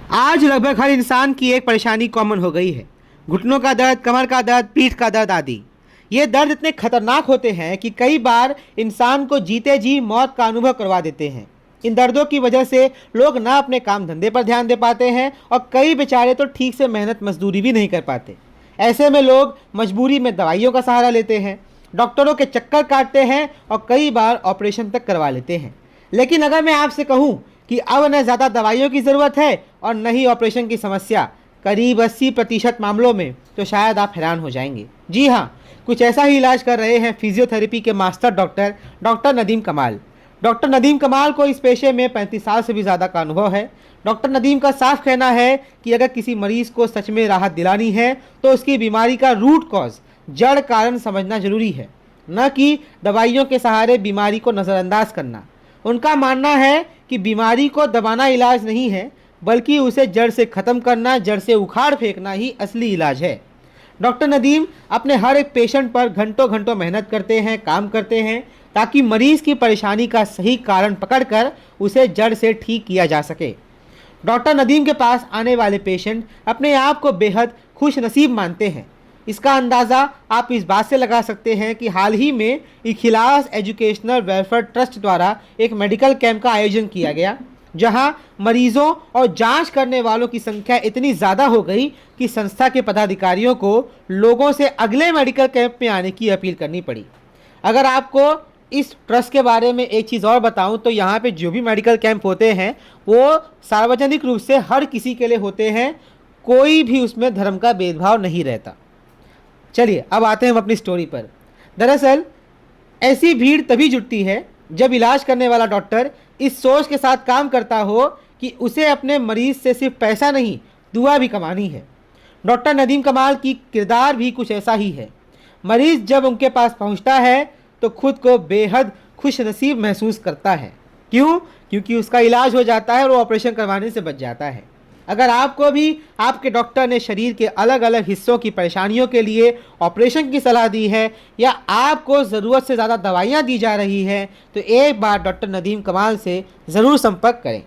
आज लगभग हर इंसान की एक परेशानी कॉमन हो गई है। घुटनों का दर्द, कमर का दर्द, पीठ का दर्द आदि। ये दर्द इतने खतरनाक होते हैं कि कई बार इंसान को जीते जी मौत का अनुभव करवा देते हैं। इन दर्दों की वजह से लोग ना अपने काम धंधे पर ध्यान दे पाते हैं और कई बेचारे तो ठीक से मेहनत मजदूरी भी नहीं कर पाते। ऐसे में लोग मजबूरी में दवाइयों का सहारा लेते हैं, डॉक्टरों के चक्कर काटते हैं और कई बार ऑपरेशन तक करवा लेते हैं। लेकिन अगर मैं आपसे कहूँ कि अब न ज़्यादा दवाइयों की ज़रूरत है और न ही ऑपरेशन की समस्या, करीब 80% मामलों में, तो शायद आप हैरान हो जाएंगे। जी हाँ, कुछ ऐसा ही इलाज कर रहे हैं फिजियोथेरेपी के मास्टर डॉक्टर नदीम कमाल। डॉक्टर नदीम कमाल को इस पेशे में 35 साल से भी ज़्यादा का अनुभव है। डॉक्टर नदीम का साफ कहना है कि अगर किसी मरीज़ को सच में राहत दिलानी है तो उसकी बीमारी का रूट कॉज, जड़ कारण समझना जरूरी है, न कि दवाइयों के सहारे बीमारी को नज़रअंदाज करना। उनका मानना है कि बीमारी को दबाना इलाज नहीं है, बल्कि उसे जड़ से ख़त्म करना, जड़ से उखाड़ फेंकना ही असली इलाज है। डॉक्टर नदीम अपने हर एक पेशेंट पर घंटों घंटों मेहनत करते हैं, काम करते हैं, ताकि मरीज़ की परेशानी का सही कारण पकड़कर उसे जड़ से ठीक किया जा सके। डॉक्टर नदीम के पास आने वाले पेशेंट अपने आप को बेहद खुश नसीब मानते हैं। इसका अंदाज़ा आप इस बात से लगा सकते हैं कि हाल ही में इखिलास एजुकेशनल वेलफेयर ट्रस्ट द्वारा एक मेडिकल कैंप का आयोजन किया गया, जहां मरीजों और जांच करने वालों की संख्या इतनी ज़्यादा हो गई कि संस्था के पदाधिकारियों को लोगों से अगले मेडिकल कैंप में आने की अपील करनी पड़ी। अगर आपको इस ट्रस्ट के बारे में एक चीज़ और बताऊं तो यहाँ पे जो भी मेडिकल कैंप होते हैं वो सार्वजनिक रूप से हर किसी के लिए होते हैं, कोई भी उसमें धर्म का भेदभाव नहीं रहता। चलिए अब आते हैं हम अपनी स्टोरी पर। दरअसल ऐसी भीड़ तभी जुटती है जब इलाज करने वाला डॉक्टर इस सोच के साथ काम करता हो कि उसे अपने मरीज से सिर्फ पैसा नहीं, दुआ भी कमानी है। डॉक्टर नदीम कमाल की किरदार भी कुछ ऐसा ही है। मरीज जब उनके पास पहुंचता है तो खुद को बेहद खुश नसीब महसूस करता है। क्यों? क्योंकि उसका इलाज हो जाता है और वो ऑपरेशन करवाने से बच जाता है। अगर आपको भी आपके डॉक्टर ने शरीर के अलग अलग हिस्सों की परेशानियों के लिए ऑपरेशन की सलाह दी है या आपको ज़रूरत से ज़्यादा दवाइयाँ दी जा रही हैं, तो एक बार डॉक्टर नदीम कमाल से ज़रूर संपर्क करें।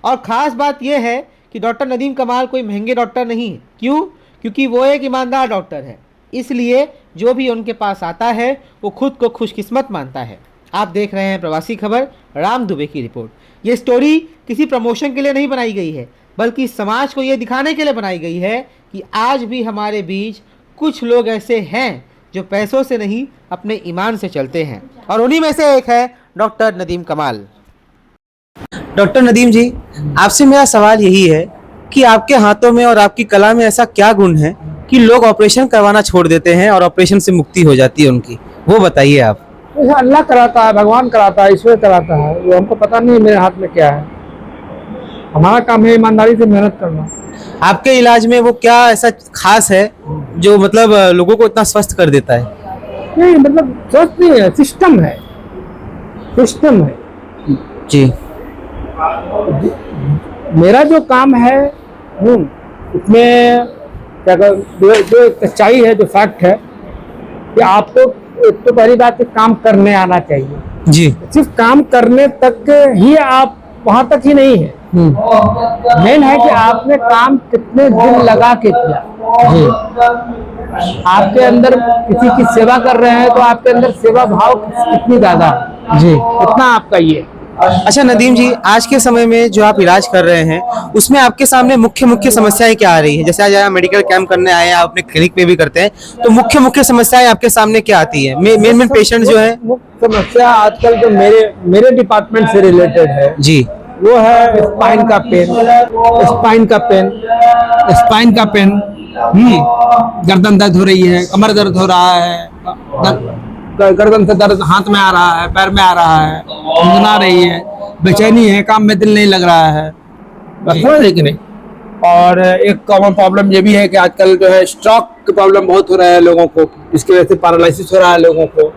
और ख़ास बात यह है कि डॉक्टर नदीम कमाल कोई महंगे डॉक्टर नहीं है। क्यों? क्योंकि वो एक ईमानदार डॉक्टर है, इसलिए जो भी उनके पास आता है वो खुद को खुशकिस्मत मानता है। आप देख रहे हैं प्रवासी खबर, राम दुबे की रिपोर्ट। ये स्टोरी किसी प्रमोशन के लिए नहीं बनाई गई है, बल्कि समाज को ये दिखाने के लिए बनाई गई है कि आज भी हमारे बीच कुछ लोग ऐसे हैं जो पैसों से नहीं अपने ईमान से चलते हैं, और उन्हीं में से एक है डॉक्टर नदीम कमाल। डॉक्टर नदीम जी, आपसे मेरा सवाल यही है कि आपके हाथों में और आपकी कला में ऐसा क्या गुण है कि लोग ऑपरेशन करवाना छोड़ देते हैं और ऑपरेशन से मुक्ति हो जाती है उनकी, वो बताइए आप। अल्लाह कराता है, भगवान कराता है, ईश्वर कराता है, वो हमको पता नहीं मेरे हाथ में क्या है। हमारा काम है ईमानदारी से मेहनत करना। आपके इलाज में वो क्या ऐसा खास है जो मतलब लोगों को इतना स्वस्थ कर देता है? नहीं, मतलब स्वस्थ नहीं है, सिस्टम है, सिस्टम है जी। मेरा जो काम है उसमें क्या जो सच्चाई है, जो फैक्ट है कि आपको एक तो पहली बात है काम करने आना चाहिए जी। सिर्फ काम करने तक ही, आप वहां तक ही नहीं है। मेन है कि आपने काम कितने दिन लगा के किया। आपके अंदर किसी की सेवा कर रहे हैं तो आपके अंदर सेवा भाव कितनी ज्यादा जी, इतना आपका ये। अच्छा नदीम जी, आज के समय में जो आप इलाज कर रहे हैं उसमें आपके सामने मुख्य समस्याएं क्या आ रही है? जैसे आज आप मेडिकल कैंप करने आए हैं, आप अपने क्लिनिक पे भी करते हैं, तो मुख्य समस्याएं आपके सामने क्या आती है? मेन पेशेंट जो है, मुख्य समस्या आजकल जो मेरे डिपार्टमेंट से रिलेटेड है जी, वो है स्पाइन का पेन, गर्दन दर्द हो रही है, कमर दर्द हो रहा है, गर्दन से दर्द हाथ में आ रहा है, पैर में आ रहा है, सूजन आ रही है, बेचैनी है, काम में दिल नहीं लग रहा है, समझ कि नहीं। और एक कॉमन प्रॉब्लम ये भी है कि आजकल जो है स्ट्रोक की प्रॉब्लम बहुत हो रहा है लोगों को, जिसकी वजह से पैरालिसिस हो रहा है लोगों को।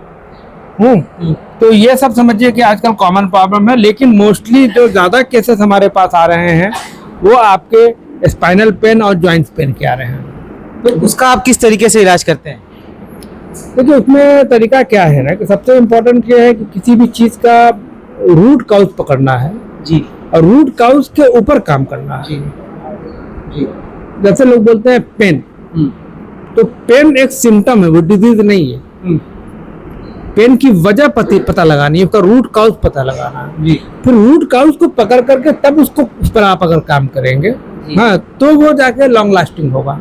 तो ये सब समझिए कि आजकल कॉमन प्रॉब्लम है, लेकिन मोस्टली जो ज्यादा केसेस हमारे पास आ रहे हैं वो आपके स्पाइनल पेन और जॉइंट्स पेन के आ रहे हैं। तो उसका आप किस तरीके से इलाज करते हैं? देखिए उसमें तरीका क्या है ना कि सबसे इम्पोर्टेंट ये है कि किसी भी चीज का रूट काउज पकड़ना है जी, और रूट काउज के ऊपर काम करना है। जैसे लोग बोलते हैं पेन, तो पेन एक सिम्टम है, वो डिजीज नहीं है। पेन की वजह पता लगानी है, उसका रूट काउज पता लगाना है जी। फिर रूट काउज को पकड़ करके तब उसको उस पर आप अगर काम करेंगे, हाँ, तो वो जाके लॉन्ग लास्टिंग होगा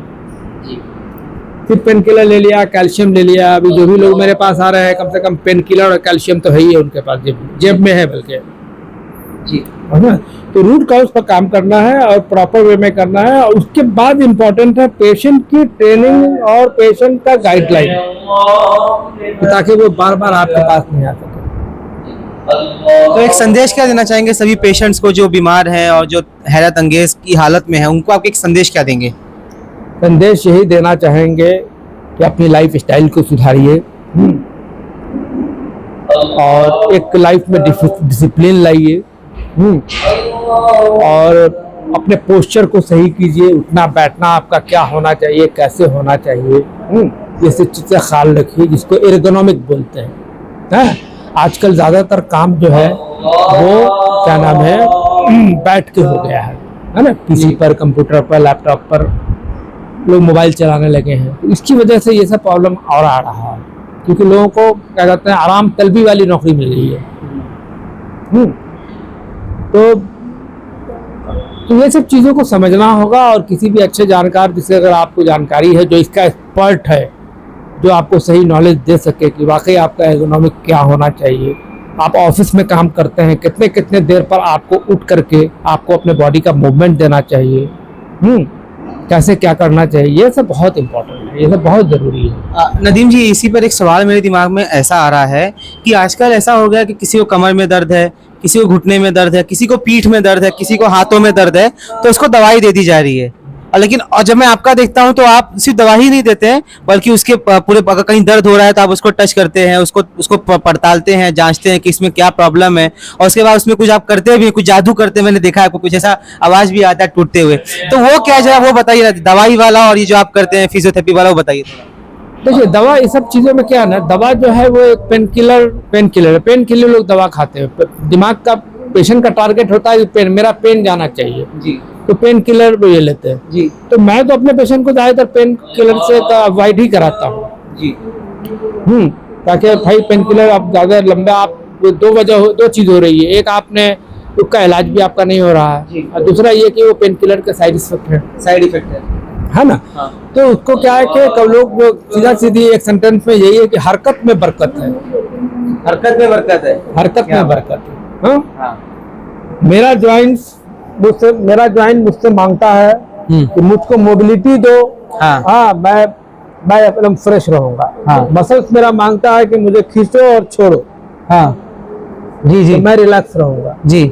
जी। फिर पेन किलर ले लिया, कैल्शियम ले लिया। अभी जो भी लोग मेरे पास आ रहे हैं, कम से कम पेन किलर और कैल्शियम तो है ही है उनके पास, जेब में है बल्कि जी, है ना। तो रूट काउज पर काम करना है और प्रॉपर वे में करना है। और उसके बाद इम्पोर्टेंट है पेशेंट की ट्रेनिंग और पेशेंट का गाइडलाइन, ताकि वो बार बार आपके पास नहीं आ सके। तो एक संदेश क्या देना चाहेंगे सभी पेशेंट्स को जो बीमार हैं और जो हैरत अंगेज की हालत में है, उनको आप एक संदेश क्या देंगे? संदेश यही देना चाहेंगे कि अपनी लाइफ स्टाइल को सुधारिए और एक लाइफ में डिसिप्लिन लाइए और अपने पोस्चर को सही कीजिए। उठना बैठना आपका क्या होना चाहिए, कैसे होना चाहिए, ये सब चीज़ें ख्याल रखिए, जिसको एर्गोनॉमिक बोलते हैं। आजकल ज़्यादातर काम जो है वो क्या नाम है, बैठ के हो गया है ना। पीसी पर, कंप्यूटर पर, लैपटॉप पर लोग मोबाइल चलाने लगे हैं। तो इसकी वजह से ये सब प्रॉब्लम और आ रहा है, क्योंकि लोगों को क्या कहते हैं, आराम तलबी वाली नौकरी मिल रही है। तो ये सब चीज़ों को समझना होगा। और किसी भी अच्छे जानकार जिससे अगर आपको जानकारी है, जो इसका एक्सपर्ट है, जो आपको सही नॉलेज दे सके कि वाकई आपका एर्गोनॉमिक क्या होना चाहिए। आप ऑफिस में काम करते हैं, कितने कितने देर पर आपको उठ करके आपको अपने बॉडी का मूवमेंट देना चाहिए, कैसे क्या करना चाहिए, ये सब बहुत इम्पोर्टेंट है, ये सब बहुत ज़रूरी है। नदीम जी, इसी पर एक सवाल मेरे दिमाग में ऐसा आ रहा है कि आजकल ऐसा हो गया कि किसी को कमर में दर्द है, किसी को घुटने में दर्द है, किसी को पीठ में दर्द है, किसी को हाथों में दर्द है, तो उसको दवाई दे दी जा रही है। लेकिन और जब मैं आपका देखता हूं तो आप सिर्फ दवा ही नहीं देते हैं, बल्कि उसके पूरे, अगर कहीं दर्द हो रहा है तो आप उसको टच करते हैं, उसको पड़तालते हैं, जांचते हैं कि इसमें क्या प्रॉब्लम है, और उसके बाद उसमें कुछ आप करते भी, कुछ जादू करते हैं। मैंने देखा है आपको कुछ ऐसा आवाज भी आता है टूटते हुए, तो वो क्या जरा वो बताइए, दवाई वाला और ये जो आप करते हैं फिजियोथेरेपी वाला, वो बताइए। देखिए, दवा इस सब चीज़ों में क्या है ना, दवा जो है वो एक पेन किलर लोग दवा खाते हैं। दिमाग का, पेशेंट का टारगेट होता है कि मेरा पेन जाना चाहिए जी, तो पेन किलर ये लेते हैं जी। तो मैं तो अपने पेशेंट को ज़्यादातर पेन किलर से अवॉइड ही कराता हूँ जी। ताकि भाई पेन किलर आप ज़्यादा लंबा, आप दो चीज़ हो रही है, एक आपने उसका इलाज भी आपका नहीं हो रहा है, और दूसरा ये कि वो पेन किलर का साइड इफेक्ट है ना। हाँ। तो उसको क्या है कि कब लोग सीधा सीधी एक सेंटेंस में यही है कि हरकत में बरकत है, हरकत में बरकत है, हरकत में बरकत है। हाँ? मेरा ज्वाइंट मुझसे मांगता है कि मुझको मोबिलिटी दो, हाँ, मैं एकदम फ्रेश रहूंगा। हाँ। मसल्स मेरा मांगता है कि मुझे खींचो और छोड़ो, हाँ जी जी, तो मैं रिलैक्स रहूंगा जी।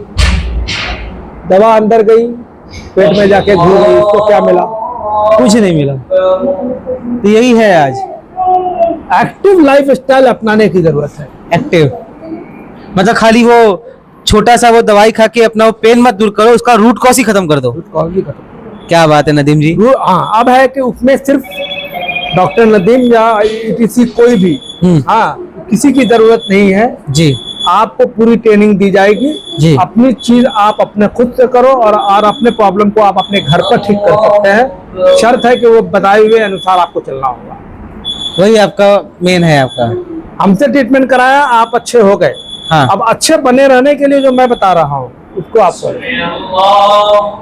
दवा अंदर गई, पेट में जाके घुस गई, उसको क्या मिला? कुछ नहीं मिला। तो यही है, आज एक्टिव लाइफ स्टाइल अपनाने की जरूरत है। एक्टिव मतलब खाली वो छोटा सा वो दवाई खा के अपना वो पेन मत दूर करो, उसका रूट कॉज ही खत्म कर दो। रूट कॉज ही खत्म। क्या बात है नदीम जी। हाँ, अब है कि उसमें सिर्फ डॉक्टर नदीम या किसी कोई भी, हाँ, किसी की जरूरत नहीं है जी। आपको पूरी ट्रेनिंग दी जाएगी जी। अपनी चीज आप अपने खुद से करो और अपने प्रॉब्लम को आप अपने घर पर ठीक कर सकते हैं। शर्त है कि वो बताए हुए अनुसार आपको चलना होगा, वही आपका मेन है। आपका हमसे ट्रीटमेंट कराया, आप अच्छे हो गए। हाँ। अब अच्छे बने रहने के लिए जो मैं बता रहा हूँ उसको आप करें।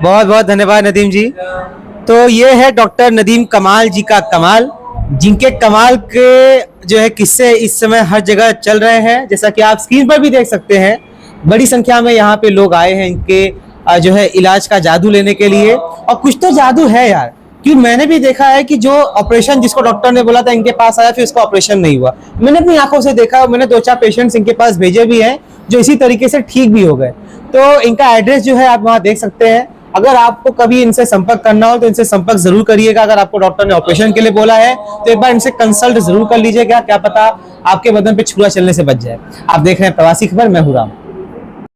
बहुत बहुत धन्यवाद नदीम जी। तो ये है डॉक्टर नदीम कमाल जी का कमाल, जिनके कमाल के जो है किस्से इस समय हर जगह चल रहे हैं, जैसा कि आप स्क्रीन पर भी देख सकते हैं। बड़ी संख्या में यहाँ पे लोग आए हैं इनके जो है इलाज का जादू लेने के लिए। और कुछ तो जादू है यार, क्योंकि मैंने भी देखा है कि जो ऑपरेशन जिसको डॉक्टर ने बोला था इनके पास आया, फिर उसका ऑपरेशन नहीं हुआ। मैंने अपनी आंखों से देखा, मैंने 2-4 पेशेंट्स इनके पास भेजे भी हैं जो इसी तरीके से ठीक भी हो गए। तो इनका एड्रेस जो है आप वहाँ देख सकते हैं। अगर आपको कभी इनसे संपर्क करना हो तो इनसे संपर्क जरूर करिएगा। अगर आपको डॉक्टर ने ऑपरेशन के लिए बोला है तो एक बार इनसे कंसल्ट जरूर कर लीजिएगा, क्या पता आपके बदन पे छुरा चलने से बच जाए। आप देख रहे हैं प्रवासी खबर, मैं हूं राम।